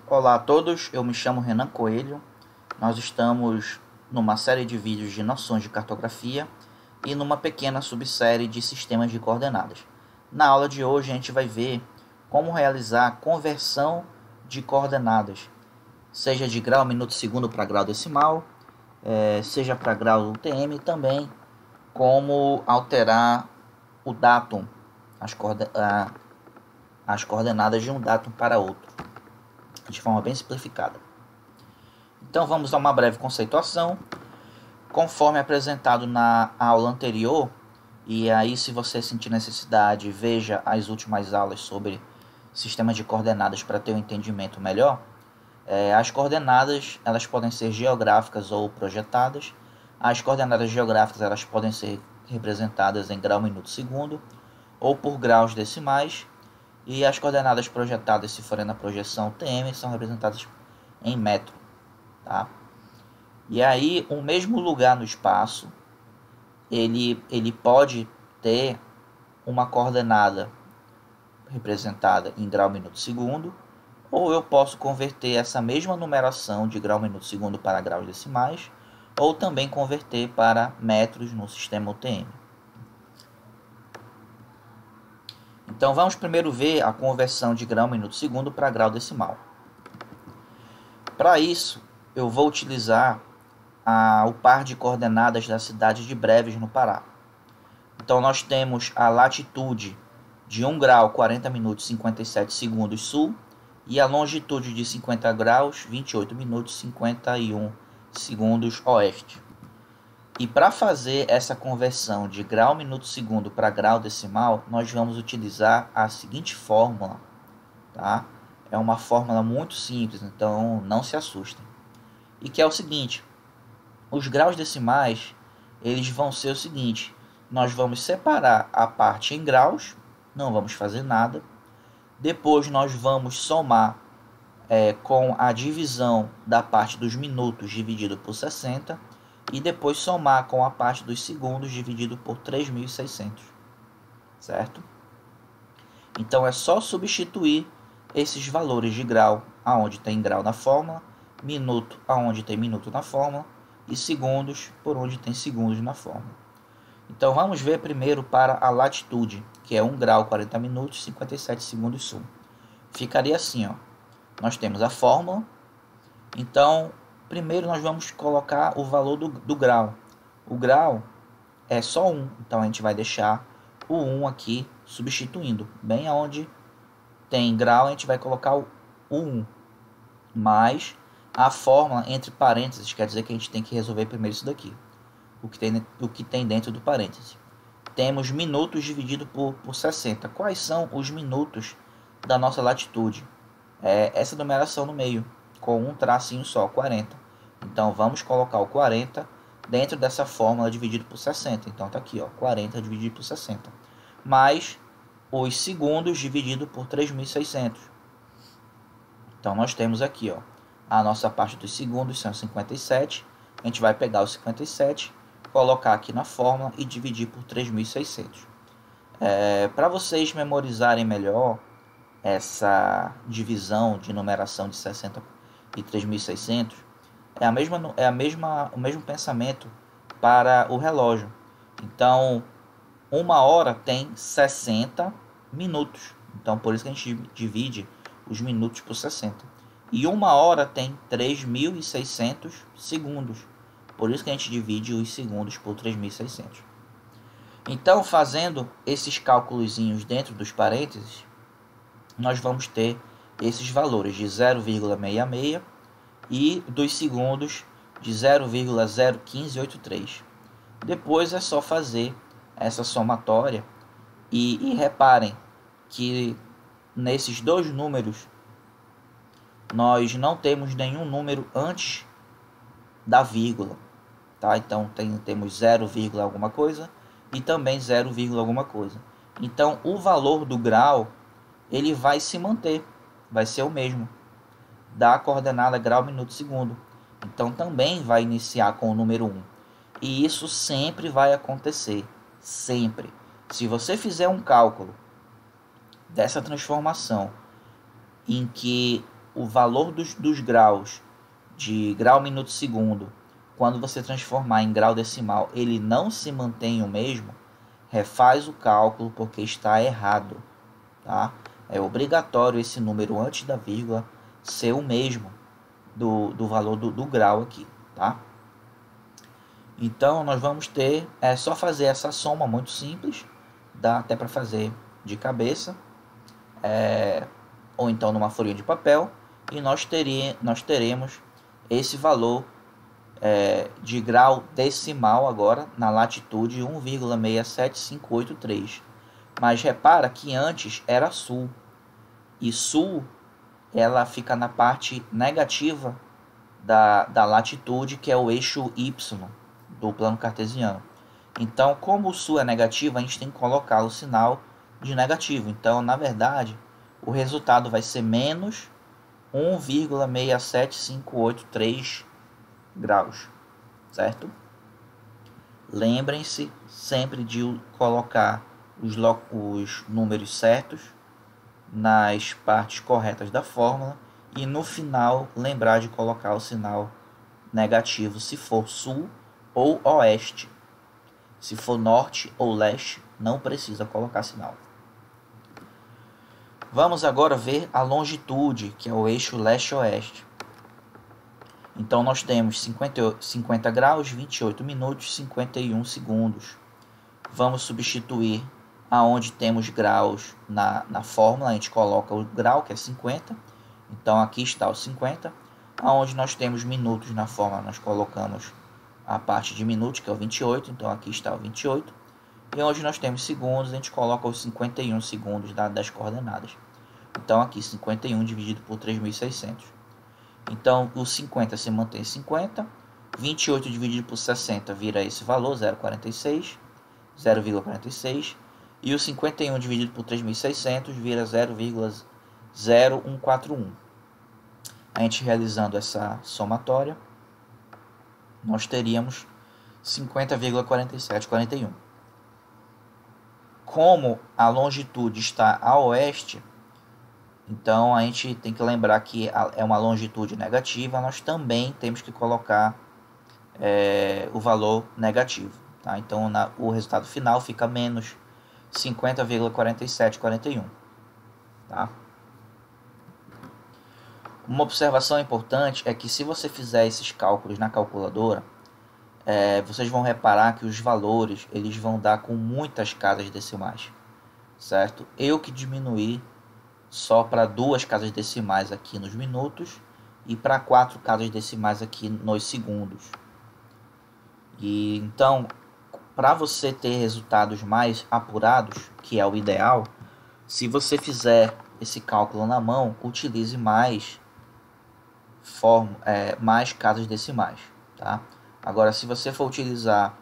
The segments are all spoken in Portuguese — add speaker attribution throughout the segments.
Speaker 1: Olá a todos, eu me chamo Renan Coelho. Nós estamos numa série de vídeos de noções de cartografia e numa pequena subsérie de sistemas de coordenadas. Na aula de hoje a gente vai ver como realizar a conversão de coordenadas, seja de grau, minuto, segundo para grau decimal, seja para grau UTM, e também como alterar o datum, as coordenadas de um datum para outro, de forma bem simplificada. Então vamos a uma breve conceituação, conforme apresentado na aula anterior, e aí se você sentir necessidade, veja as últimas aulas sobre sistemas de coordenadas para ter um entendimento melhor. As coordenadas elas podem ser geográficas ou projetadas. As coordenadas geográficas elas podem ser representadas em grau, minuto, segundo, ou por graus decimais. E as coordenadas projetadas, se forem na projeção TM, são representadas em metro. Tá? E aí, o mesmo lugar no espaço, ele pode ter uma coordenada representada em grau, minuto, segundo, ou eu posso converter essa mesma numeração de grau, minuto, segundo para graus decimais, ou também converter para metros no sistema UTM. Então vamos primeiro ver a conversão de grau, minuto, segundo para grau decimal. Para isso, eu vou utilizar o par de coordenadas da cidade de Breves, no Pará. Então nós temos a latitude de 1 grau, 40 minutos, 57 segundos sul, e a longitude de 50 graus, 28 minutos, 51 segundos oeste. E para fazer essa conversão de grau, minuto, segundo para grau decimal, nós vamos utilizar a seguinte fórmula, tá? É uma fórmula muito simples, então não se assustem. E que é o seguinte: os graus decimais, eles vão ser o seguinte: nós vamos separar a parte em graus, não vamos fazer nada. Depois nós vamos somar com a divisão da parte dos minutos dividido por 60, e depois somar com a parte dos segundos dividido por 3.600, certo? Então é só substituir esses valores de grau aonde tem grau na fórmula, minuto aonde tem minuto na fórmula, e segundos por onde tem segundos na fórmula. Então vamos ver primeiro para a latitude, que é 1 grau, 40 minutos, 57 segundos sul. Ficaria assim, ó. Nós temos a fórmula. Então primeiro nós vamos colocar o valor do grau. O grau é só 1, então a gente vai deixar o 1 aqui substituindo. Bem aonde tem grau a gente vai colocar o 1, mais a fórmula entre parênteses, quer dizer que a gente tem que resolver primeiro isso daqui, o que tem dentro do parêntese. Temos minutos dividido por 60. Quais são os minutos da nossa latitude? Essa numeração no meio, com um tracinho só, 40. Então vamos colocar o 40 dentro dessa fórmula dividido por 60. Então está aqui, ó, 40 dividido por 60. Mais os segundos dividido por 3.600. Então nós temos aqui, ó, a nossa parte dos segundos são 57. A gente vai pegar os 57, colocar aqui na fórmula e dividir por 3.600. Para vocês memorizarem melhor essa divisão de numeração de 60 e 3.600, o mesmo pensamento para o relógio. Então, 1 hora tem 60 minutos. Então, por isso que a gente divide os minutos por 60. E 1 hora tem 3.600 segundos. Por isso que a gente divide os segundos por 3.600. Então, fazendo esses cálculozinhos dentro dos parênteses, nós vamos ter esses valores de 0,66 e dos segundos de 0,01583. Depois é só fazer essa somatória e reparem que nesses dois números nós não temos nenhum número antes da vírgula, tá? Então temos 0, alguma coisa e também 0, alguma coisa. Então o valor do grau ele vai se manter, vai ser o mesmo da coordenada grau, minuto, segundo. Então também vai iniciar com o número 1. E isso sempre vai acontecer, sempre. Se você fizer um cálculo dessa transformação em que o valor dos graus de grau, minuto, segundo, quando você transformar em grau decimal, ele não se mantém o mesmo, refaz o cálculo porque está errado, tá? É obrigatório esse número antes da vírgula ser o mesmo do valor do grau aqui, tá? Então, nós vamos ter, é só fazer essa soma muito simples, dá até para fazer de cabeça, ou então numa folhinha de papel, e nós teremos esse valor de grau decimal agora na latitude 1,67583. Mas repara que antes era sul, e sul ela fica na parte negativa da latitude, que é o eixo Y do plano cartesiano. Então, como o sul é negativo, a gente tem que colocar o sinal de negativo. Então, na verdade, o resultado vai ser menos 1,67583 graus, certo? Lembrem-se sempre de colocar os números certos nas partes corretas da fórmula e no final lembrar de colocar o sinal negativo se for sul ou oeste. Se for norte ou leste, não precisa colocar sinal. Vamos agora ver a longitude, que é o eixo leste-oeste. Então, nós temos 50 graus, 28 minutos, 51 segundos. Vamos substituir aonde temos graus na fórmula. A gente coloca o grau, que é 50. Então, aqui está o 50. Aonde nós temos minutos na fórmula, nós colocamos a parte de minutos, que é o 28. Então, aqui está o 28. E onde nós temos segundos, a gente coloca os 51 segundos das coordenadas. Então, aqui 51 dividido por 3.600. Então, o 50 se mantém 50. 28 dividido por 60 vira esse valor, 0,46. E o 51 dividido por 3.600 vira 0,0141. A gente realizando essa somatória, nós teríamos 50,4741. Como a longitude está a oeste, então a gente tem que lembrar que é uma longitude negativa, nós também temos que colocar o valor negativo. Tá? Então o resultado final fica menos 50,4741. Tá? Uma observação importante é que se você fizer esses cálculos na calculadora, vocês vão reparar que os valores eles vão dar com muitas casas decimais, certo? Eu que diminuí só para 2 casas decimais aqui nos minutos e para 4 casas decimais aqui nos segundos. E então, para você ter resultados mais apurados, que é o ideal, se você fizer esse cálculo na mão, utilize mais casas decimais, tá? Agora, se você for utilizar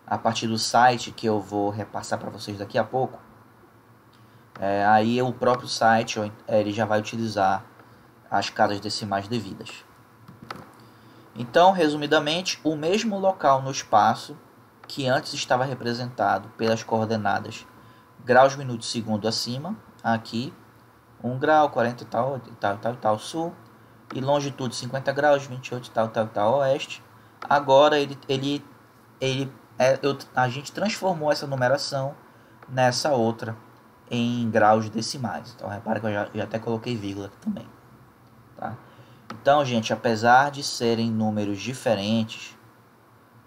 Speaker 1: a partir do site, que eu vou repassar para vocês daqui a pouco, aí o próprio site ele já vai utilizar as casas decimais devidas. Então, resumidamente, o mesmo local no espaço que antes estava representado pelas coordenadas graus, minutos, segundo acima, aqui, 1 grau, 40 e tal, sul, e longitude 50 graus, 28 e tal, oeste. Agora a gente transformou essa numeração nessa outra em graus decimais. Então repara que eu já até coloquei vírgula aqui também. Tá? Então, gente, apesar de serem números diferentes,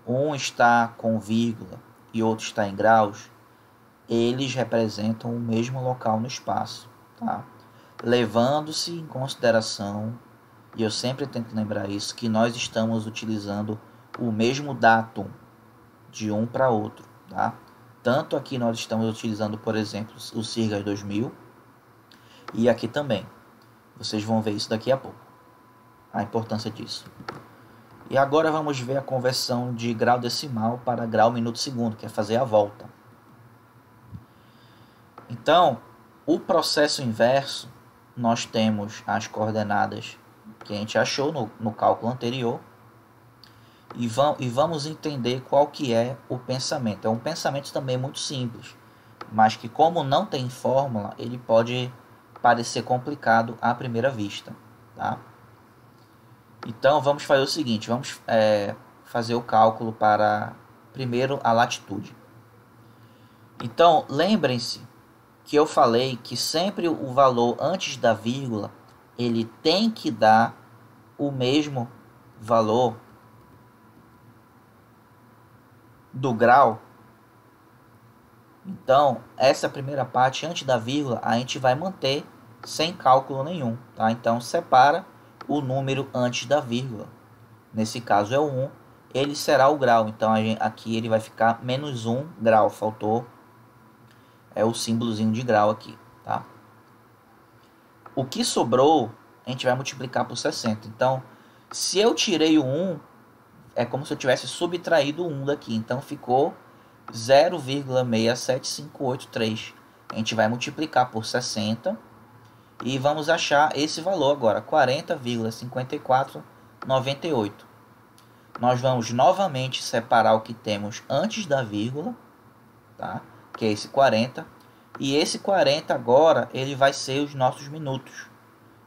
Speaker 1: um está com vírgula e outro está em graus, eles representam o mesmo local no espaço. Tá? Levando-se em consideração, e eu sempre tento lembrar isso, que nós estamos utilizando o mesmo datum de um para outro. Tá? Tanto aqui nós estamos utilizando, por exemplo, o Sirgas 2000, e aqui também. Vocês vão ver isso daqui a pouco, a importância disso. E agora vamos ver a conversão de grau decimal para grau, minuto, segundo, que é fazer a volta. Então, o processo inverso, nós temos as coordenadas que a gente achou no cálculo anterior, e vamos entender qual que é o pensamento. É um pensamento também muito simples, mas que, como não tem fórmula, ele pode parecer complicado à primeira vista. tá? Então vamos fazer o seguinte, vamos fazer o cálculo para primeiro a latitude. Então lembrem-se que eu falei que sempre o valor antes da vírgula ele tem que dar o mesmo valor do grau. Então essa primeira parte antes da vírgula a gente vai manter sem cálculo nenhum, tá? Então separa o número antes da vírgula, nesse caso é o 1, ele será o grau, então aqui ele vai ficar menos 1 grau, faltou o símbolozinho de grau aqui, tá? O que sobrou a gente vai multiplicar por 60, então se eu tirei o 1, é como se eu tivesse subtraído o 1 daqui, então ficou 0,67583, a gente vai multiplicar por 60 e vamos achar esse valor agora, 40,5498. Nós vamos novamente separar o que temos antes da vírgula, tá? Que é esse 40. E esse 40 agora, ele vai ser os nossos minutos.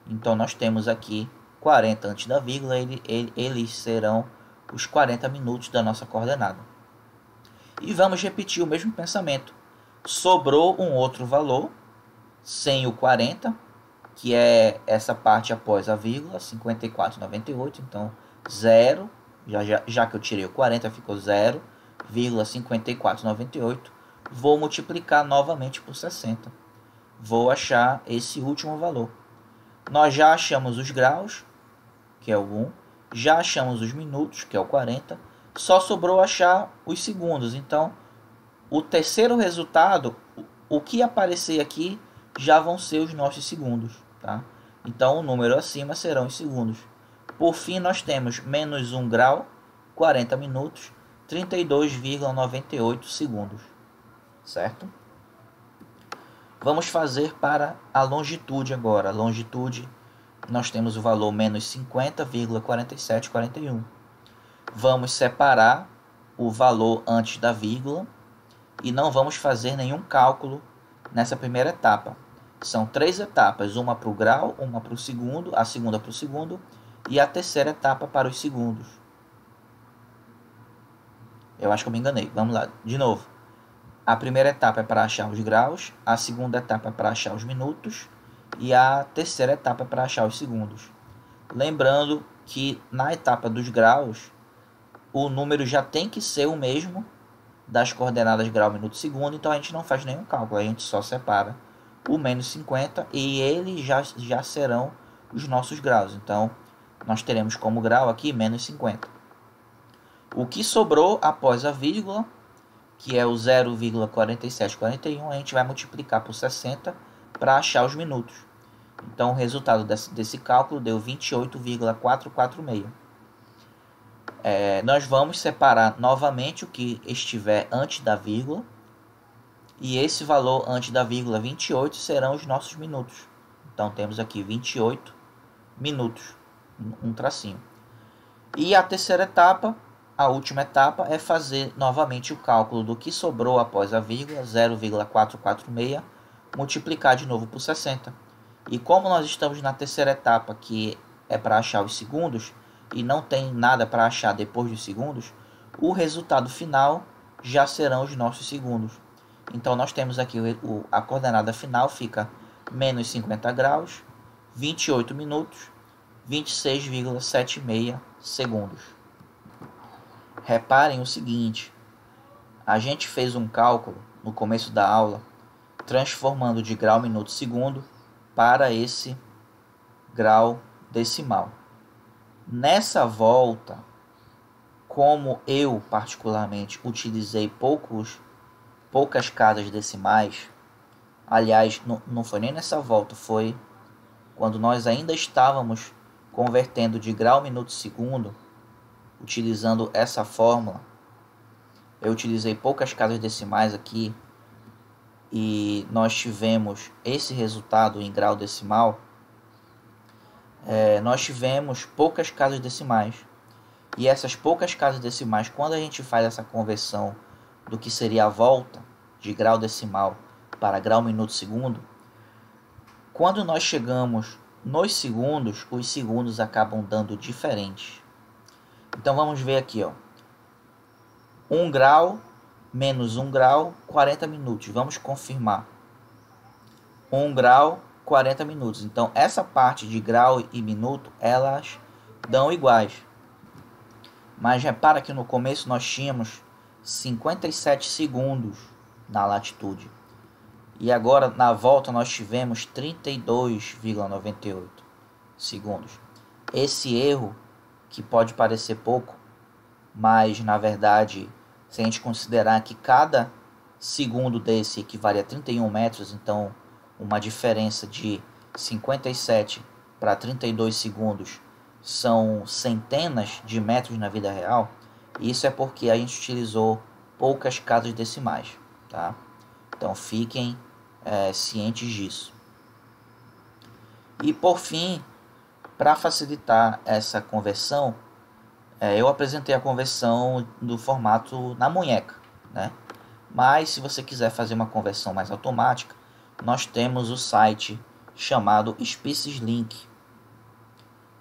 Speaker 1: Então nós temos aqui 40 antes da vírgula, eles serão os 40 minutos da nossa coordenada. E vamos repetir o mesmo pensamento. Sobrou um outro valor, sem o 40, que é essa parte após a vírgula, 54,98, então 0, já que eu tirei o 40, ficou 0,5498, vou multiplicar novamente por 60, vou achar esse último valor. Nós já achamos os graus, que é o 1, já achamos os minutos, que é o 40, só sobrou achar os segundos, então o terceiro resultado, o que aparecer aqui, já vão ser os nossos segundos, tá? Então o número acima serão os segundos. Por fim nós temos menos 1 grau, 40 minutos, 32,98 segundos, certo? Vamos fazer para a longitude agora. A longitude nós temos o valor menos 50,4741. Vamos separar o valor antes da vírgula e não vamos fazer nenhum cálculo nessa primeira etapa. São 3 etapas, uma para o grau, uma para o segundo, a segunda para o segundo e a terceira etapa para os segundos. Eu acho que eu me enganei. Vamos lá, de novo. A primeira etapa é para achar os graus, a segunda etapa é para achar os minutos e a terceira etapa é para achar os segundos. Lembrando que na etapa dos graus, o número já tem que ser o mesmo das coordenadas grau, minuto, segundo, então a gente não faz nenhum cálculo, a gente só separa o menos 50 e eles já serão os nossos graus. Então, nós teremos como grau aqui menos 50. O que sobrou após a vírgula, que é o 0,4741, a gente vai multiplicar por 60 para achar os minutos. Então, o resultado desse cálculo deu 28,446. Nós vamos separar novamente o que estiver antes da vírgula. E esse valor antes da vírgula 28 serão os nossos minutos. Então temos aqui 28 minutos, um tracinho. E a terceira etapa, a última etapa, é fazer novamente o cálculo do que sobrou após a vírgula, 0,446, multiplicar de novo por 60. E como nós estamos na terceira etapa, que é para achar os segundos, e não tem nada para achar depois dos segundos, o resultado final já serão os nossos segundos. Então nós temos aqui a coordenada final fica menos 50 graus, 28 minutos, 26,76 segundos. Reparem o seguinte, a gente fez um cálculo no começo da aula, transformando de grau, minuto, segundo para esse grau decimal. Nessa volta, como eu particularmente utilizei poucas casas decimais, aliás, não foi nem nessa volta, foi quando nós ainda estávamos convertendo de grau, minuto, segundo, utilizando essa fórmula, eu utilizei poucas casas decimais aqui e nós tivemos esse resultado em grau decimal. Nós tivemos poucas casas decimais e essas poucas casas decimais, quando a gente faz essa conversão do que seria a volta de grau decimal para grau, minuto, segundo, quando nós chegamos nos segundos, os segundos acabam dando diferente. Então vamos ver aqui, ó. 1 grau menos 1 grau, 40 minutos. Vamos confirmar. 1 grau, 40 minutos. Então essa parte de grau e minuto, elas dão iguais. Mas repara que no começo nós tínhamos 57 segundos na latitude. E agora na volta nós tivemos 32,98 segundos. Esse erro, que pode parecer pouco, mas na verdade, se a gente considerar que cada segundo desse equivale a 31 metros, então uma diferença de 57 para 32 segundos são centenas de metros na vida real. Isso é porque a gente utilizou poucas casas decimais, tá? Então fiquem cientes disso. E por fim, para facilitar essa conversão, eu apresentei a conversão do formato na munheca, né? Mas se você quiser fazer uma conversão mais automática, nós temos o site chamado SpecisLink.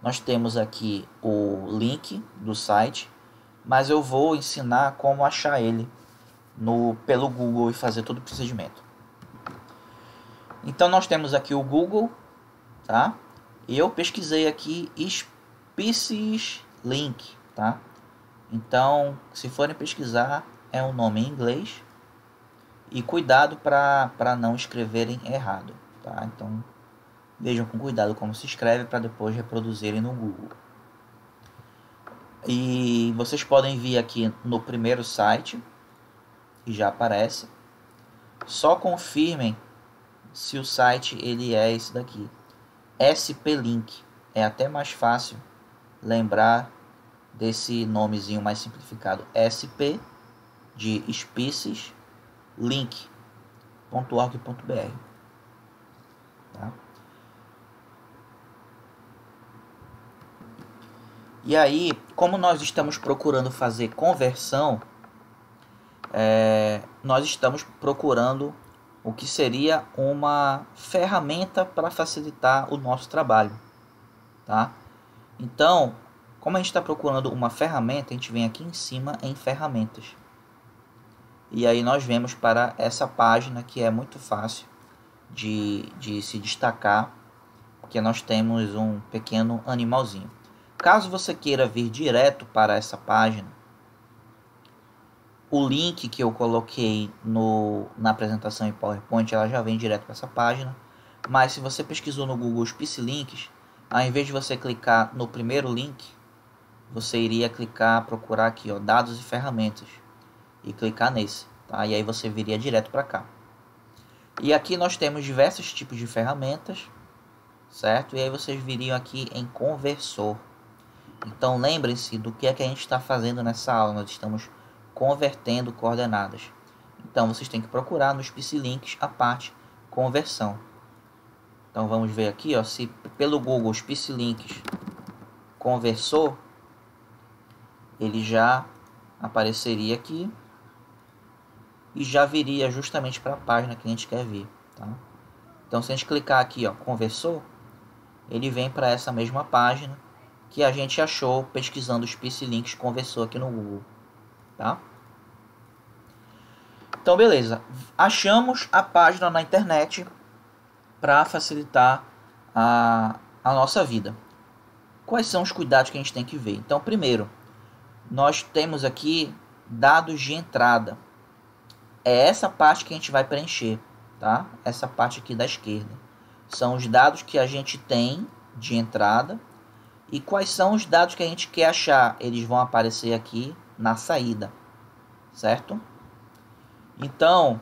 Speaker 1: Nós temos aqui o link do site, mas eu vou ensinar como achar ele pelo Google e fazer todo o procedimento. Então nós temos aqui o Google, tá? E eu pesquisei aqui SpecisLink, tá? Então, se forem pesquisar, é um nome em inglês. E cuidado para não escreverem errado, tá? Então, vejam com cuidado como se escreve para depois reproduzirem no Google. E vocês podem vir aqui no primeiro site, que já aparece. Só confirmem se o site ele é esse daqui. SP-Link. É até mais fácil lembrar desse nomezinho mais simplificado. SP de species link.org.br, tá? E aí, como nós estamos procurando fazer conversão, nós estamos procurando o que seria uma ferramenta para facilitar o nosso trabalho, tá? Então, como a gente está procurando uma ferramenta, a gente vem aqui em cima em ferramentas. E aí nós vemos para essa página que é muito fácil de se destacar, porque nós temos um pequeno animalzinho. Caso você queira vir direto para essa página, o link que eu coloquei na apresentação em PowerPoint, ela já vem direto para essa página. Mas se você pesquisou no Google SpecisLink, ao invés de você clicar no primeiro link, você iria procurar aqui, ó, dados e ferramentas, e clicar nesse, tá? E aí você viria direto para cá. E aqui nós temos diversos tipos de ferramentas, certo? E aí vocês viriam aqui em conversor. Então lembrem-se do que é que a gente está fazendo nessa aula. Nós estamos convertendo coordenadas. Então vocês têm que procurar no SpecisLink a parte conversão. Então vamos ver aqui, ó, se pelo Google SpecisLink conversor, ele já apareceria aqui e já viria justamente para a página que a gente quer vir, tá? Então se a gente clicar aqui, ó, conversor, ele vem para essa mesma página que a gente achou pesquisando SpecisLink conversor aqui no Google, tá? Então beleza, achamos a página na internet para facilitar a nossa vida. Quais são os cuidados que a gente tem que ver? Então primeiro, nós temos aqui dados de entrada. É essa parte que a gente vai preencher, tá? Essa parte aqui da esquerda. São os dados que a gente tem de entrada. E quais são os dados que a gente quer achar? Eles vão aparecer aqui na saída, certo? Então,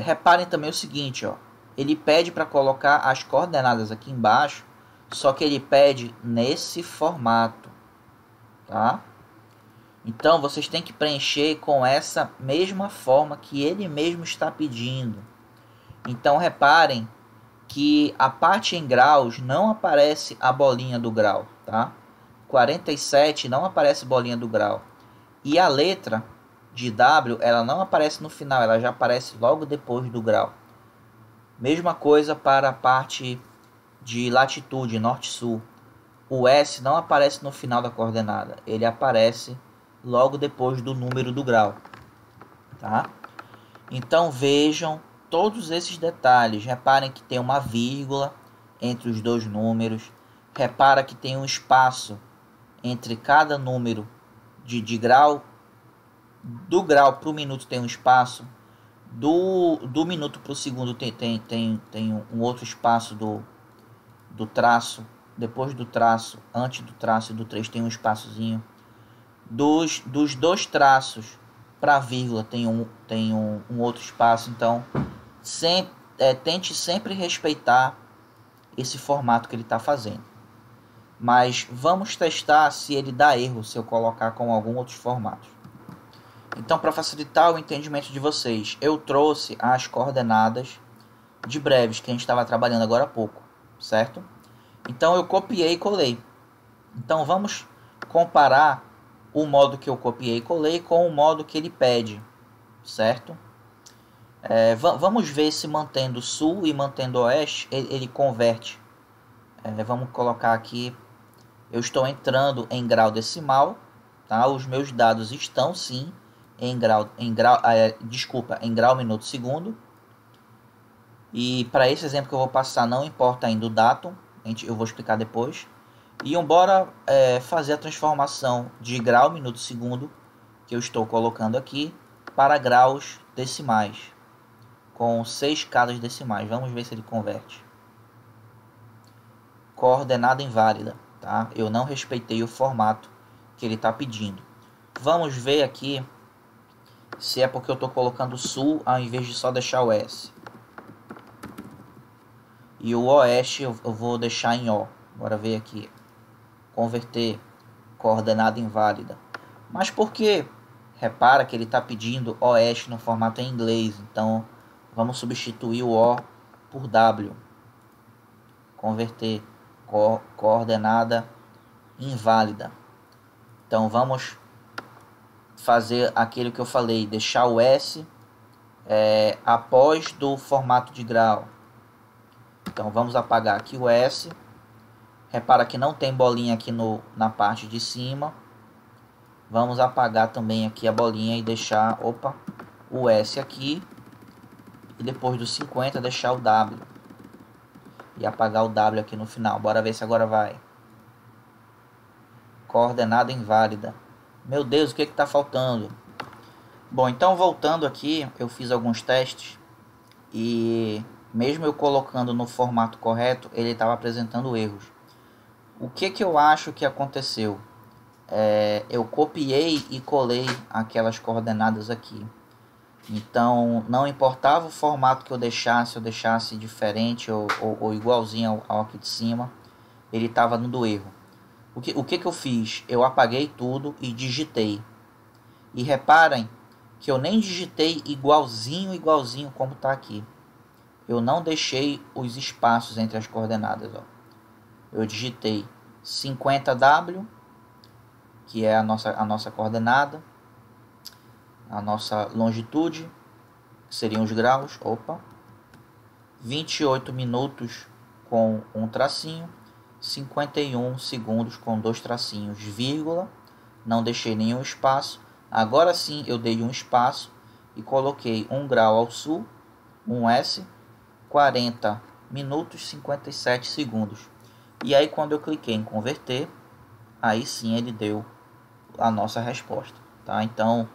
Speaker 1: reparem também o seguinte, ó. Ele pede para colocar as coordenadas aqui embaixo, só que ele pede nesse formato, tá? Então, vocês têm que preencher com essa mesma forma que ele mesmo está pedindo. Então, reparem que a parte em graus não aparece a bolinha do grau, tá? 47 não aparece bolinha do grau. E a letra de W, ela não aparece no final, ela já aparece logo depois do grau. Mesma coisa para a parte de latitude norte-sul, o S não aparece no final da coordenada, ele aparece logo depois do número do grau, tá? Então vejam todos esses detalhes. Reparem que tem uma vírgula entre os dois números. Repara que tem um espaço entre cada número de grau. Do grau para o minuto tem um espaço. Do minuto para o segundo tem um outro espaço do traço. Depois do traço, antes do traço e do 3 tem um espaçozinho. Dos dois traços para vírgula tem um outro espaço. Então tente sempre respeitar esse formato que ele está fazendo. Mas vamos testar se ele dá erro se eu colocar com algum outro formato. Então, para facilitar o entendimento de vocês, eu trouxe as coordenadas de breves que a gente estava trabalhando agora há pouco, certo? Então eu copiei e colei. Então vamos comparar o modo que eu copiei e colei com o modo que ele pede, certo? Vamos ver se mantendo sul e mantendo oeste, ele converte. Vamos colocar aqui, eu estou entrando em grau decimal, tá? Os meus dados estão sim em grau minuto segundo. E para esse exemplo que eu vou passar, não importa ainda o datum, eu vou explicar depois. E bora fazer a transformação de grau minuto segundo, que eu estou colocando aqui, para graus decimais, com 6 casas decimais. Vamos ver se ele converte. Coordenada inválida, tá? Eu não respeitei o formato que ele está pedindo. Vamos ver aqui se é porque eu estou colocando sul ao invés de só deixar o S. E o oeste eu vou deixar em O. Bora ver aqui. Converter. Coordenada inválida. Mas por que? Repara que ele está pedindo oeste no formato em inglês. Então vamos substituir o O por W. Converter. Coordenada inválida. Então vamos fazer aquilo que eu falei. Deixar o S após do formato de grau. Então vamos apagar aqui o S. Repara que não tem bolinha aqui na parte de cima. Vamos apagar também aqui a bolinha e deixar o S aqui. E depois do 50 deixar o W. E apagar o W aqui no final. Bora ver se agora vai. Coordenada inválida. Meu Deus, o que está faltando? Bom, então voltando aqui, eu fiz alguns testes. E mesmo eu colocando no formato correto, ele estava apresentando erros. O que eu acho que aconteceu? Eu copiei e colei aquelas coordenadas aqui. Então, não importava o formato que eu deixasse diferente ou igualzinho ao aqui de cima, ele estava dando erro. O que eu fiz? Eu apaguei tudo e digitei. E reparem que eu nem digitei igualzinho como está aqui. Eu não deixei os espaços entre as coordenadas. Ó. Eu digitei 50W, que é a nossa coordenada, a nossa longitude, que seriam os graus. 28 minutos com um tracinho, 51 segundos com 2 tracinhos, vírgula, não deixei nenhum espaço. Agora sim eu dei um espaço e coloquei 1 grau ao sul, um S, 40 minutos, 57 segundos. E aí quando eu cliquei em converter, aí sim ele deu a nossa resposta, tá? Então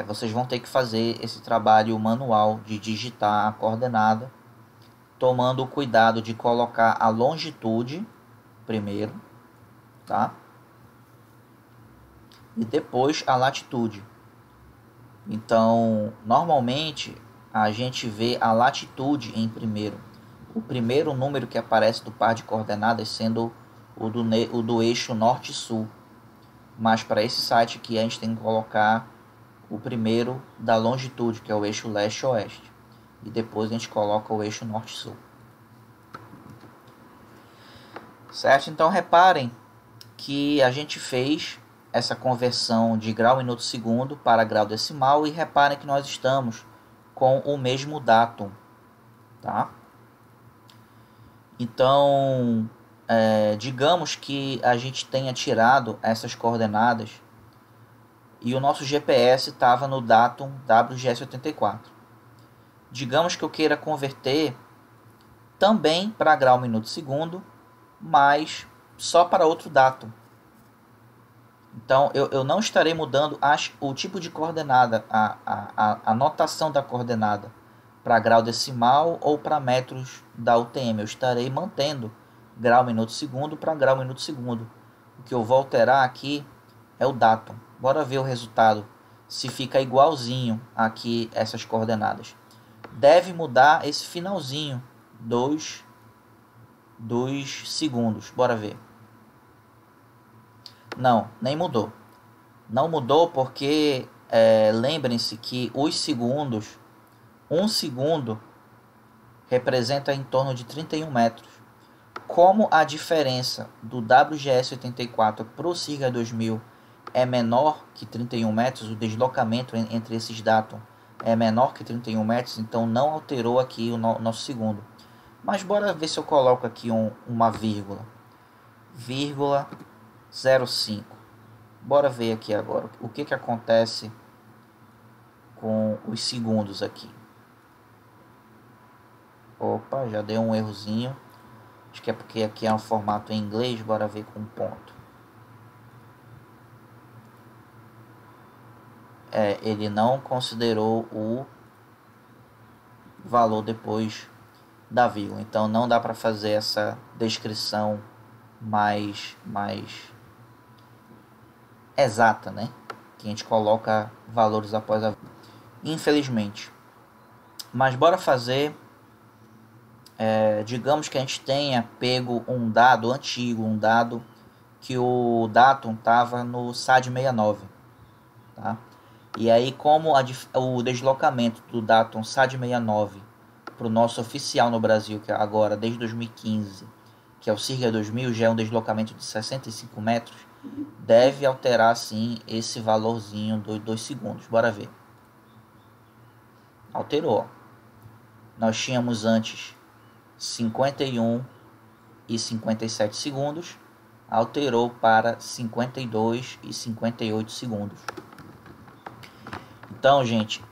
Speaker 1: vocês vão ter que fazer esse trabalho manual de digitar a coordenada, tomando o cuidado de colocar a longitude primeiro, tá? E depois a latitude. Então, normalmente a gente vê a latitude em primeiro. O primeiro número que aparece do par de coordenadas sendo o do eixo norte-sul. Mas para esse site aqui a gente tem que colocar o primeiro da longitude, que é o eixo leste-oeste. E depois a gente coloca o eixo norte-sul. Certo? Então reparem que a gente fez essa conversão de grau minuto segundo para grau decimal. E reparem que nós estamos com o mesmo datum. Tá? Então, digamos que a gente tenha tirado essas coordenadas e o nosso GPS estava no datum WGS84. Digamos que eu queira converter também para grau minuto segundo, mas só para outro datum. Então eu não estarei mudando o tipo de coordenada, a notação da coordenada para grau decimal ou para metros da UTM. Eu estarei mantendo grau minuto segundo para grau minuto segundo. O que eu vou alterar aqui é o datum. Bora ver o resultado, se fica igualzinho aqui essas coordenadas. Deve mudar esse finalzinho dos segundos. Bora ver. Não, nem mudou. Não mudou porque lembrem-se que os segundos, 1 segundo representa em torno de 31 metros. Como a diferença do WGS84 para o Siga 2000 é menor que 31 metros, o deslocamento entre esses dados é menor que 31 metros, então não alterou aqui o nosso segundo. Mas bora ver se eu coloco aqui uma vírgula. Vírgula 05. Bora ver aqui agora o que acontece com os segundos aqui. Opa, já deu um errozinho. Acho que é porque aqui é um formato em inglês. Bora ver com ponto. Ele não considerou o valor depois da vírgula. Então não dá para fazer essa descrição mais exata, né? Que a gente coloca valores após a vírgula. Infelizmente. Mas bora fazer. Digamos que a gente tenha pego um dado antigo, um dado que o datum estava no SAD 69, tá? E aí, como o deslocamento do datum SAD 69 para o nosso oficial no Brasil, que é agora desde 2015, que é o Sirga 2000, já é um deslocamento de 65 metros, deve alterar sim esse valorzinho dos 2 segundos. Bora ver. Alterou. Nós tínhamos antes 51 e 57 segundos, alterou para 52 e 58 segundos. Então, gente,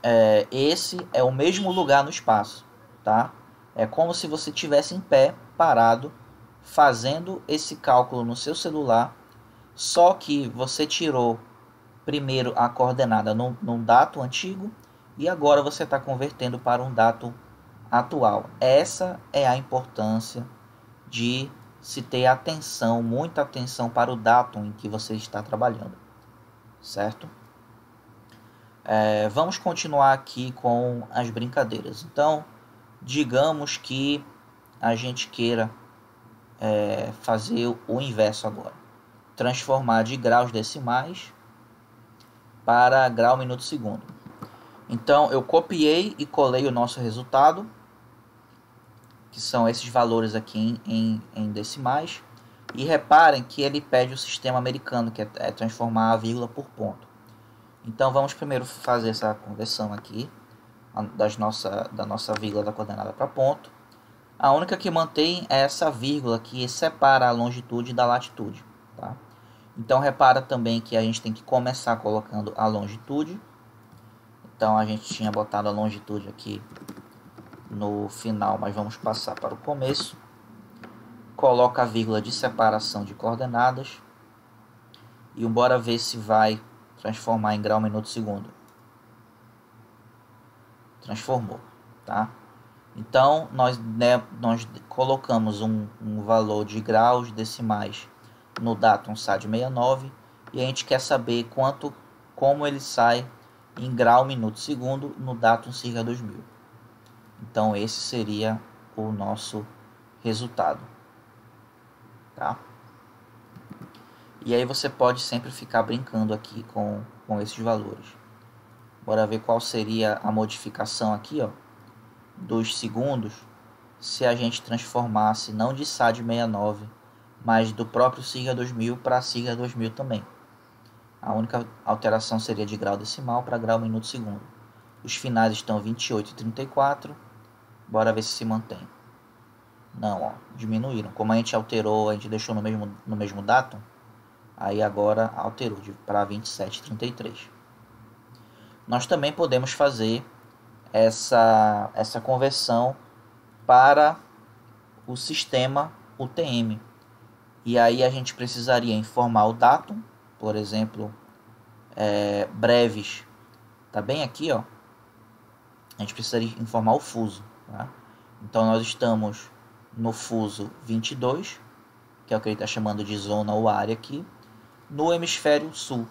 Speaker 1: esse é o mesmo lugar no espaço, tá? É como se você estivesse em pé, parado, fazendo esse cálculo no seu celular, só que você tirou primeiro a coordenada num datum antigo e agora você está convertendo para um datum atual. Essa é a importância de se ter atenção, muita atenção para o datum em que você está trabalhando, certo? Vamos continuar aqui com as brincadeiras. Então, digamos que a gente queira fazer o inverso agora. Transformar de graus decimais para grau minuto segundo. Então, eu copiei e colei o nosso resultado, que são esses valores aqui em decimais. E reparem que ele pede o sistema americano, que é transformar a vírgula por ponto. Então vamos primeiro fazer essa conversão aqui da nossa vírgula da coordenada para ponto. A única que mantém é essa vírgula que separa a longitude da latitude, tá? Então repara também que a gente tem que começar colocando a longitude. Então a gente tinha botado a longitude aqui no final, mas vamos passar para o começo. Coloca a vírgula de separação de coordenadas e bora ver se vai transformar em grau minuto segundo. Transformou, tá? Então nós colocamos um valor de graus decimais no datum SAD 69 e a gente quer saber como ele sai em grau minuto segundo no datum Sirga 2000. Então esse seria o nosso resultado, tá? E aí você pode sempre ficar brincando aqui com esses valores. Bora ver qual seria a modificação aqui, ó, dos segundos, se a gente transformasse não de SAD 69, mas do próprio Sirga 2000 para Sirga 2000 também. A única alteração seria de grau decimal para grau minuto segundo. Os finais estão 28 e 34. Bora ver se mantém. Não, ó, diminuíram. Como a gente alterou, a gente deixou no mesmo datum, aí agora alterou para 27,33. Nós também podemos fazer essa conversão para o sistema UTM. E aí a gente precisaria informar o datum, por exemplo, breves, tá bem aqui, ó. A gente precisaria informar o fuso, tá? Então nós estamos no fuso 22, que é o que ele está chamando de zona ou área aqui, no hemisfério sul.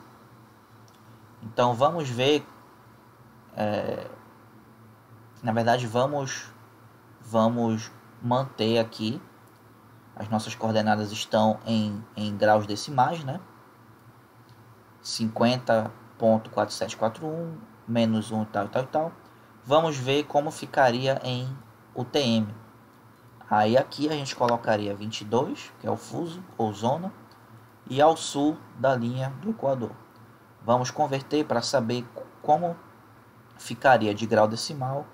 Speaker 1: Então vamos ver, na verdade vamos manter aqui, as nossas coordenadas estão em graus decimais, né? 50.4741 menos 1 tal, tal, tal. Vamos ver como ficaria em UTM. Aí aqui a gente colocaria 22, que é o fuso ou zona, e ao sul da linha do Equador. Vamos converter para saber como ficaria de grau decimal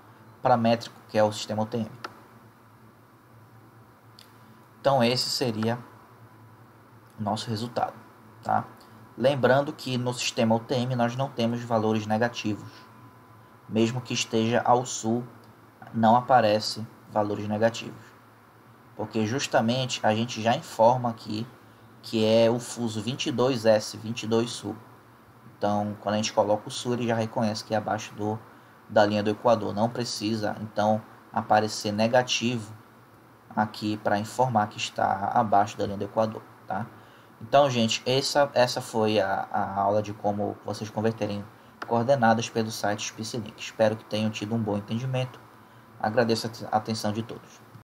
Speaker 1: para métrico, que é o sistema UTM. Então esse seria o nosso resultado, tá? Lembrando que no sistema UTM nós não temos valores negativos. Mesmo que esteja ao sul, não aparece valores negativos. Porque justamente a gente já informa aqui que é o fuso 22S, 22 sul. Então, quando a gente coloca o sul, ele já reconhece que é abaixo da linha do Equador. Não precisa, então, aparecer negativo aqui para informar que está abaixo da linha do Equador, tá? Então, gente, essa foi a aula de como vocês converterem coordenadas pelo site SpaceLink. Espero que tenham tido um bom entendimento. Agradeço a atenção de todos.